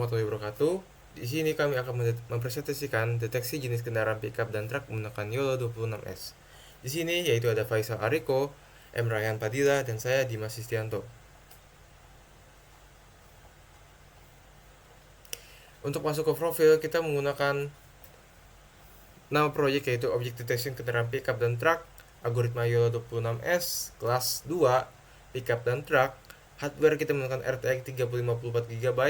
warahmatullahi wabarakatuh. Di sini kami akan mempresentasikan deteksi jenis kendaraan pickup dan truk menggunakan YOLO 26S. Di sini yaitu ada Faisal Ariko, M. Rayhan Padilla, dan saya Dimas Istianto. Untuk masuk ke profil, kita menggunakan nama proyek yaitu Object Detection Kendaraan Pickup dan Truk, algoritma YOLO 26S, kelas 2, pickup dan truk. Hardware kita menggunakan RTX 3054 GB,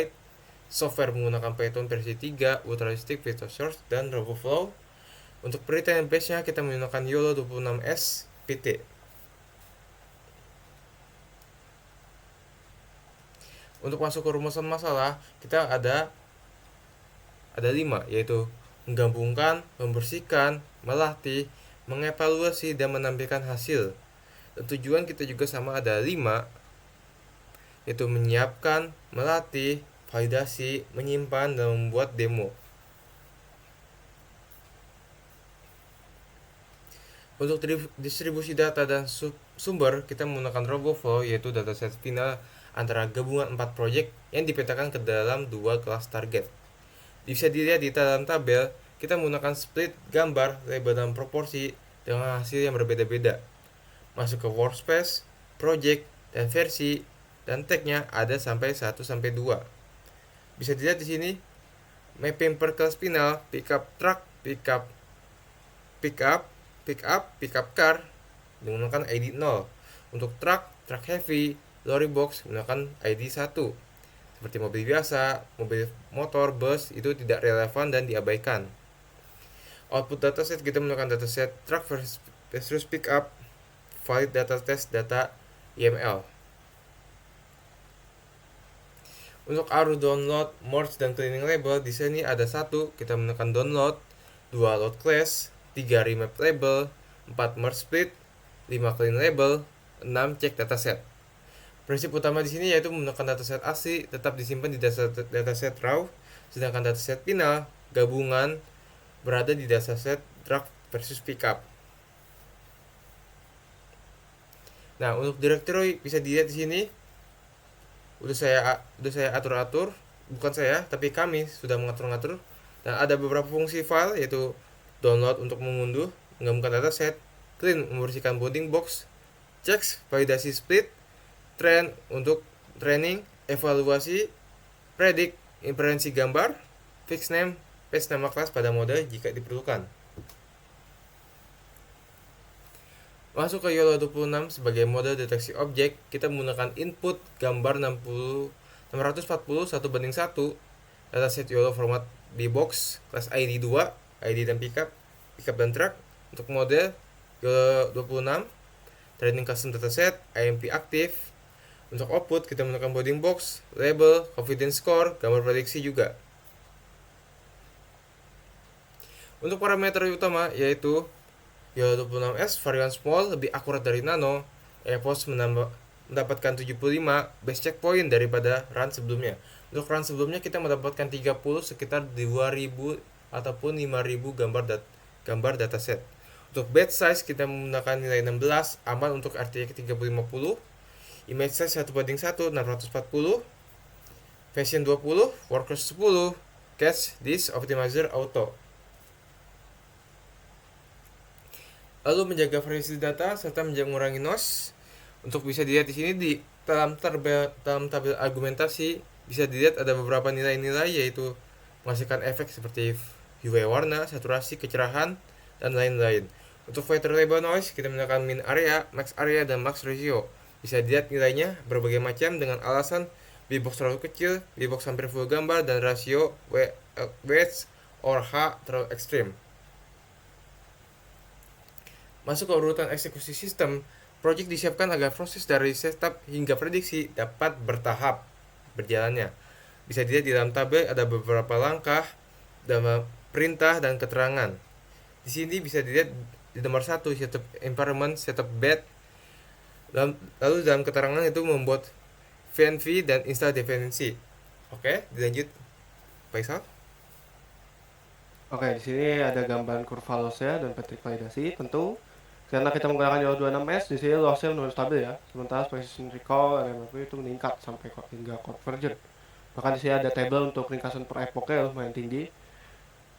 software menggunakan Python versi 3, Ultralisk, Vector Source, dan RoboFlow. Untuk perintah base-nya kita menggunakan YOLO 26S PT. Untuk masuk ke rumusan masalah, kita ada 5, yaitu menggabungkan, membersihkan, melatih, mengevaluasi, dan menampilkan hasil. Dan tujuan kita juga sama, ada 5, yaitu menyiapkan, melatih, validasi, menyimpan, dan membuat demo. Untuk distribusi data dan sumber, kita menggunakan RoboFlow, yaitu dataset final antara gabungan 4 proyek yang dipetakan ke dalam 2 kelas target. Bisa dilihat di dalam tabel, kita menggunakan split gambar, label, dan proporsi dengan hasil yang berbeda-beda. Masuk ke workspace, project, dan versi, dan tagnya ada sampai 1-2. Bisa dilihat di sini, mapping per kelas final, pickup truck, pickup car menggunakan ID 0. Untuk truck heavy, lorry box menggunakan ID 1. Seperti mobil biasa, mobil motor, bus itu tidak relevan dan diabaikan. Output dataset kita menggunakan dataset truck versus pickup, valid data test data YML. Untuk arus download, merge, dan cleaning label, di sini ada 1, kita menekan download, 2 load class, 3 remap label, 4 merge split, 5 clean label, 6 cek dataset. Prinsip utama di sini yaitu menggunakan dataset asli tetap disimpan di dataset raw, sedangkan dataset final gabungan berada di dataset truck versus pickup. Nah, untuk directory bisa dilihat di sini. Udah saya atur-atur, bukan saya, tapi kami sudah mengatur-ngatur. Dan ada beberapa fungsi file yaitu download untuk mengunduh, menggabungkan dataset, clean membersihkan bounding box, checks validasi split, trend untuk training, evaluasi, predict inferensi gambar, fix name, paste nama kelas pada mode jika diperlukan. Masuk ke YOLO 26 sebagai mode deteksi objek, kita menggunakan input gambar 640 1:1, dataset YOLO format bbox, kelas ID 2, ID dan pickup dan truck. Untuk mode YOLO 26, training custom dataset, IMP aktif. Untuk output kita menggunakan bounding box, label, confidence score, gambar prediksi juga. Untuk parameter utama yaitu YOLO 26S varian small lebih akurat dari nano, EVOS mendapatkan 75 base checkpoint daripada run sebelumnya. Untuk run sebelumnya kita mendapatkan 30 sekitar 2000 ataupun 5000 gambar dataset. Untuk batch size kita menggunakan nilai 16, aman untuk RTX 3050, image size 1:1 640, version 20, workers 10, cache disk optimizer auto. Lalu menjaga privasi data serta mengurangi noise. Untuk bisa dilihat di sini di dalam tabel argumentasi bisa dilihat ada beberapa nilai-nilai yaitu menghasilkan efek seperti UV warna, saturasi, kecerahan, dan lain-lain. Untuk filter label noise kita menggunakan min area, max area, dan max ratio. Bisa dilihat nilainya berbagai macam dengan alasan bbox terlalu kecil, bbox hampir full gambar, dan rasio wedge or H terlalu ekstrim. Masuk ke urutan eksekusi sistem, project disiapkan agar proses dari setup hingga prediksi dapat bertahap berjalannya. Bisa dilihat di dalam tabel ada beberapa langkah dalam perintah dan keterangan. Di sini bisa dilihat di nomor 1 setup environment, setup bed. Lalu dalam keterangan itu membuat VNV dan install dependency. Oke, dilanjut Faisal. Oke, di sini ada gambaran kurva loss-nya dan petik validasi. Tentu karena kita menggunakan YOLO 26S, di sini loss-nya menurut stabil ya. Sementara precision recall RMFW itu meningkat sampai hingga convergent. Bahkan di sini ada table untuk ringkasan per epochnya lumayan tinggi.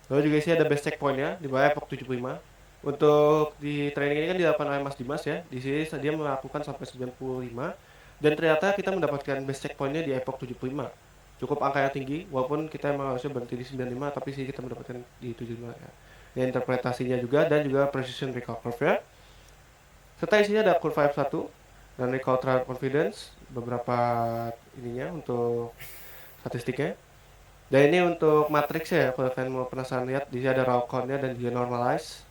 Lalu juga sih ada base checkpointnya di bawah epoch 75. Untuk di training ini kan dilakukan oleh Mas Dimas ya. Di sini dia melakukan sampai 95 dan ternyata kita mendapatkan base checkpointnya di epoch 75. Cukup angka yang tinggi walaupun kita emang harusnya berhenti di 95 tapi sih kita mendapatkan di 75 ya. Ini interpretasinya juga dan juga precision recall curve ya. Serta isinya ada curve F1 dan recall trial confidence beberapa ininya untuk statistiknya. Dan ini untuk matrix ya, kalau kalian mau penasaran lihat, di sini ada raw count-nya dan juga normalize.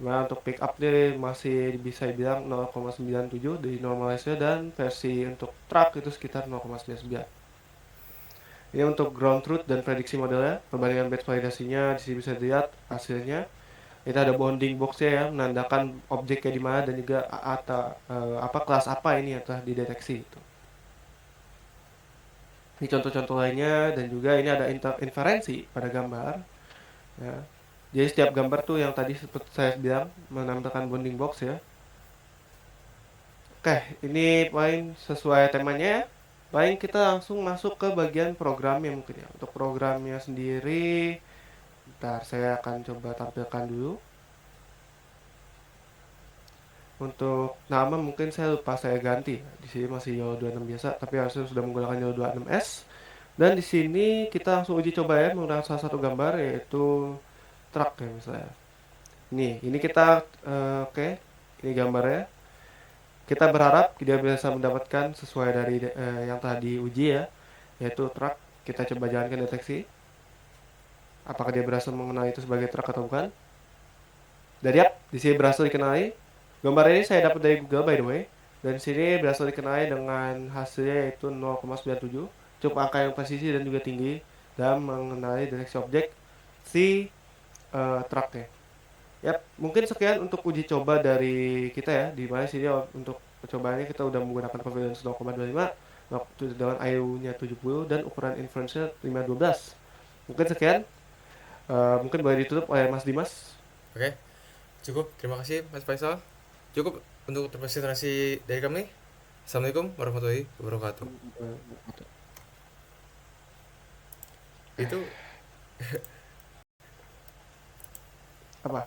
Nah, untuk pick up nih masih bisa dibilang 0,97 di normalize-nya dan versi untuk truck itu sekitar 0,99. Ini untuk ground truth dan prediksi modelnya, perbandingan batch validasinya di sini bisa dilihat hasilnya. Kita ada bounding box-nya ya, menandakan objeknya di mana dan juga apa kelas apa ini yang telah dideteksi itu. Ini contoh-contoh lainnya dan juga ini ada inferensi pada gambar. Ya. Jadi setiap gambar tuh yang tadi seperti saya bilang menampilkan bounding box ya. Oke, ini paling sesuai temanya ya. Paling kita langsung masuk ke bagian programnya mungkin ya. Untuk programnya sendiri, bentar saya akan coba tampilkan dulu. Untuk nama mungkin saya lupa saya ganti. Di sini masih YOLO 26 biasa, tapi harusnya sudah menggunakan YOLO 26S. Dan di sini kita langsung uji coba ya menggunakan salah satu gambar yaitu truk ya misalnya. Ini kita oke, ini gambarnya. Kita berharap dia bisa mendapatkan sesuai dari yang telah diuji ya, yaitu truk. Kita coba jalankan deteksi. Apakah dia berhasil mengenali itu sebagai truk atau bukan? Dan yap, di sini berhasil dikenali. Gambar ini saya dapat dari Google by the way. Dan di sini berhasil dikenali dengan hasilnya yaitu 0,97. Cukup angka yang presisi dan juga tinggi dalam mengenali deteksi objek si truknya. Yap, mungkin sekian untuk uji coba dari kita ya. Di mana sini untuk percobaannya kita udah menggunakan confidence 0,25 dengan IO-nya 70 dan ukuran inference-nya 512. Mungkin sekian. Mungkin boleh ditutup oleh Mas Dimas. Oke, cukup. Terima kasih Mas Faisal. Cukup untuk presentasi dari kami. Assalamualaikum warahmatullahi wabarakatuh. Itu Apa?